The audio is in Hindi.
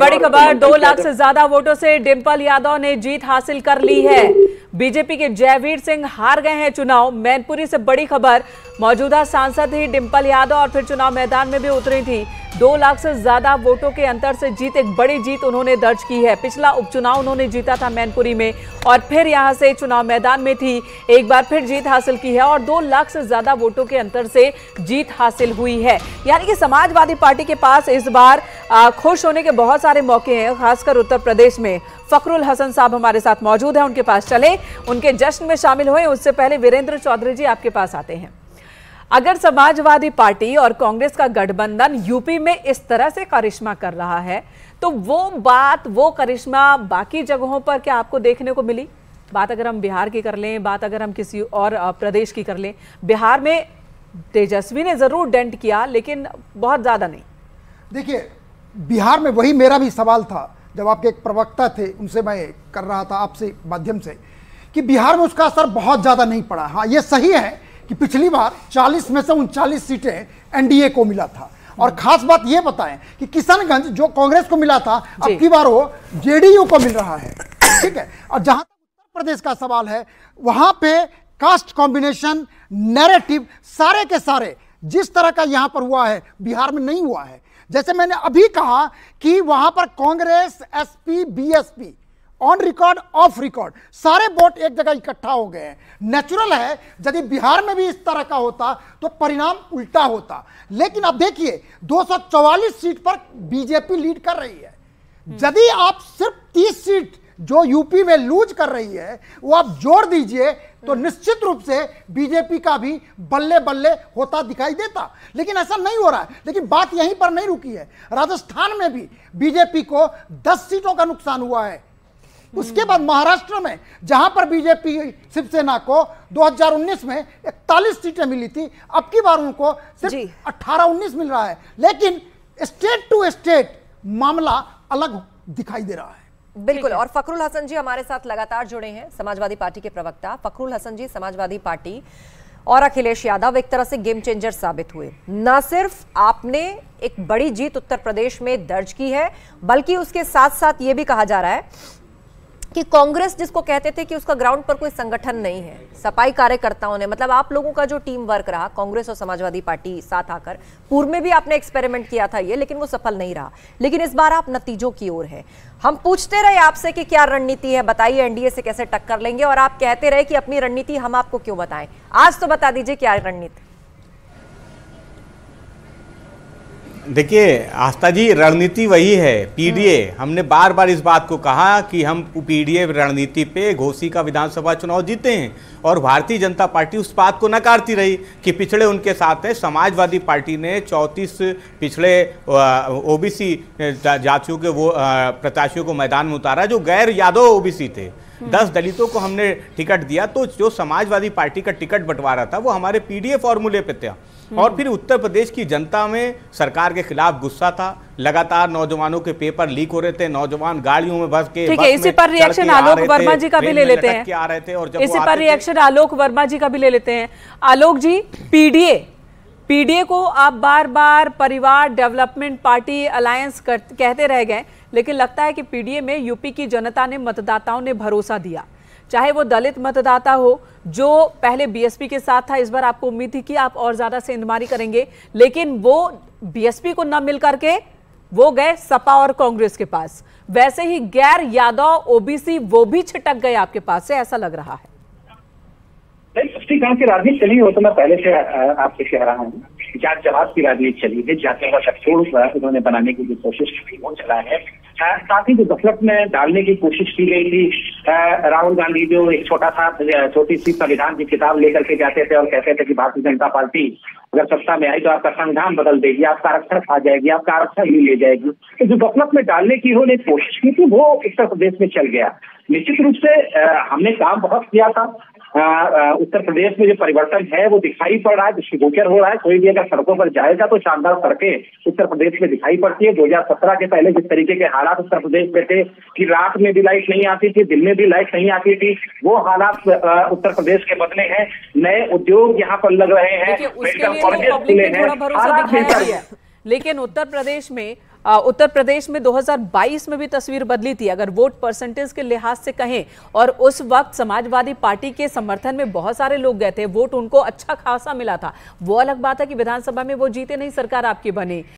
बड़ी खबर, 2 लाख से ज्यादा वोटों से डिंपल यादव ने जीत हासिल कर ली है। बीजेपी के जयवीर सिंह हार गए हैं चुनाव। मैनपुरी से बड़ी खबर, मौजूदा सांसद ही डिंपल यादव और फिर चुनाव मैदान में भी उतरी थी। 2 लाख से ज्यादा वोटों के अंतर से जीत, एक बड़ी जीत उन्होंने दर्ज की है। पिछला उपचुनाव उन्होंने जीता था मैनपुरी में और फिर यहां से चुनाव मैदान में थी, एक बार फिर जीत हासिल की है और 2 लाख से ज्यादा वोटों के अंतर से जीत हासिल हुई है। यानी कि समाजवादी पार्टी के पास इस बार खुश होने के बहुत सारे मौके हैं, खासकर उत्तर प्रदेश में। फखरुल हसन साहब हमारे साथ मौजूद हैं, उनके पास चले, उनके जश्न में शामिल हुए। उससे पहले वीरेंद्र चौधरी जी आपके पास आते हैं। अगर समाजवादी पार्टी और कांग्रेस का गठबंधन यूपी में इस तरह से करिश्मा कर रहा है, तो वो करिश्मा बाकी जगहों पर क्या आपको देखने को मिली? बात अगर हम बिहार की कर लें, बात अगर हम किसी और प्रदेश की कर लें, बिहार में तेजस्वी ने जरूर डेंट किया, लेकिन बहुत ज्यादा नहीं। देखिए, बिहार में वही मेरा भी सवाल था जब आपके एक प्रवक्ता थे, उनसे मैं कर रहा था आपसे माध्यम से, कि बिहार में उसका असर बहुत ज़्यादा नहीं पड़ा। हाँ, ये सही है कि पिछली बार 40 में से 39 सीटें एनडीए को मिला था। और खास बात ये बताएं कि किशनगंज जो कांग्रेस को मिला था, अब की बार वो जेडीयू को मिल रहा है। ठीक है। और जहां तक उत्तर प्रदेश का सवाल है, वहां पे कास्ट कॉम्बिनेशन, नैरेटिव, सारे के सारे जिस तरह का यहां पर हुआ है, बिहार में नहीं हुआ है। जैसे मैंने अभी कहा कि वहां पर Congress, SP, BSP on record, of record, सारे वोट एक जगह इकट्ठा हो गए हैं। नेचुरल है, यदि बिहार में भी इस तरह का होता तो परिणाम उल्टा होता। लेकिन अब देखिए, 244 सीट पर बीजेपी लीड कर रही है। यदि आप सिर्फ 30 सीट जो यूपी में लूज कर रही है वो आप जोड़ दीजिए, तो निश्चित रूप से बीजेपी का भी बल्ले बल्ले होता दिखाई देता। लेकिन ऐसा नहीं हो रहा है। लेकिन बात यहीं पर नहीं रुकी है। राजस्थान में भी बीजेपी को 10 सीटों का नुकसान हुआ है। उसके बाद महाराष्ट्र में, जहां पर बीजेपी शिवसेना को 2019 में 41 सीटें मिली थी, अब की बार उनको सिर्फ 18-19 मिल रहा है। लेकिन स्टेट टू स्टेट मामला अलग दिखाई दे रहा है। बिल्कुल। और फखरुल हसन जी हमारे साथ लगातार जुड़े हैं, समाजवादी पार्टी के प्रवक्ता। फखरुल हसन जी, समाजवादी पार्टी और अखिलेश यादव एक तरह से गेम चेंजर साबित हुए। ना सिर्फ आपने एक बड़ी जीत उत्तर प्रदेश में दर्ज की है, बल्कि उसके साथ साथ ये भी कहा जा रहा है कि कांग्रेस, जिसको कहते थे कि उसका ग्राउंड पर कोई संगठन नहीं है, सफाई कार्यकर्ताओं ने, मतलब आप लोगों का जो टीम वर्क रहा, कांग्रेस और समाजवादी पार्टी साथ आकर, पूर्व में भी आपने एक्सपेरिमेंट किया था ये, लेकिन वो सफल नहीं रहा। लेकिन इस बार आप नतीजों की ओर है। हम पूछते रहे आपसे कि क्या रणनीति है, बताइए एनडीए से कैसे टक्कर लेंगे, और आप कहते रहे कि अपनी रणनीति हम आपको क्यों बताएं। आज तो बता दीजिए क्या रणनीति। देखिए आस्था जी, रणनीति वही है, पीडीए। हमने बार बार इस बात को कहा कि हम पीडीए रणनीति पे घोसी का विधानसभा चुनाव जीते हैं, और भारतीय जनता पार्टी उस बात को नकारती रही कि पिछड़े उनके साथ है। समाजवादी पार्टी ने 34 पिछड़े ओबीसी जातियों के वो प्रत्याशियों को मैदान में उतारा जो गैर यादव ओबीसी थे। 10 दलितों को हमने टिकट दिया। तो जो समाजवादी पार्टी का टिकट बंटवारा था वो हमारे पीडीए फॉर्मूले पे था। और फिर उत्तर प्रदेश की जनता में सरकार के खिलाफ गुस्सा था। लगातार नौजवानों के पेपर लीक हो रहे थे, नौजवान गाड़ियों में बस के, ठीक है, इसी पर रिएक्शन आलोक वर्मा जी का भी ले लेते हैं। आ रहे थे और जब इसी पर रिएक्शन आलोक वर्मा जी का भी ले लेते हैं। आलोक जी, पीडीए को आप बार बार परिवार डेवलपमेंट पार्टी अलायंस कहते रह गए, लेकिन लगता है कि पीडीए में यूपी की जनता ने, मतदाताओं ने भरोसा दिया। चाहे वो दलित मतदाता हो जो पहले बीएसपी के साथ था, इस बार आपको उम्मीद थी कि आप और ज्यादा सेंधमारी करेंगे, लेकिन वो बीएसपी को न मिल करके वो गए सपा और कांग्रेस के पास। वैसे ही गैर यादव ओबीसी वो भी छिटक गए आपके पास से, ऐसा लग रहा है। कहाँ की राजनीति चली हो तो मैं पहले से आपसे कह रहा हूँ, जात जवाब की राजनीति चली है। जातियों का गठजोड़ उन्होंने बनाने की जो कोशिश की वो चला है। साथ ही जो गफलत में डालने की कोशिश की गई थी, राहुल गांधी जो एक छोटी सी संविधान की किताब लेकर के जाते थे और कहते थे कि भारतीय जनता पार्टी अगर सत्ता में आई तो आपका संविधान बदल देगी, आपका आरक्षण खा जाएगी, आपका आरक्षण भी ले जाएगी। तो जो गफलत में डालने की उन्होंने कोशिश की थी वो उत्तर प्रदेश में चल गया। निश्चित रूप से हमने काम बहुत किया था। उत्तर प्रदेश में जो परिवर्तन है वो दिखाई पड़ रहा है, दृष्टिगोचर हो रहा है। कोई भी अगर सड़कों पर जाएगा तो शानदार सड़कें उत्तर प्रदेश में दिखाई पड़ती है। 2017 के पहले जिस तरीके के हालात उत्तर प्रदेश में थे कि रात में भी लाइट नहीं आती थी, दिन में भी लाइट नहीं आती थी, वो हालात उत्तर प्रदेश के बदले हैं। नए उद्योग यहाँ पर लग रहे हैं, मेडिकल कॉलेज खुले हैं। लेकिन उत्तर प्रदेश में उत्तर प्रदेश में 2022 में भी तस्वीर बदली थी अगर वोट परसेंटेज के लिहाज से कहें, और उस वक्त समाजवादी पार्टी के समर्थन में बहुत सारे लोग गए थे, वोट उनको अच्छा खासा मिला था। वो अलग बात है कि विधानसभा में वो जीते नहीं, सरकार आपकी बनी।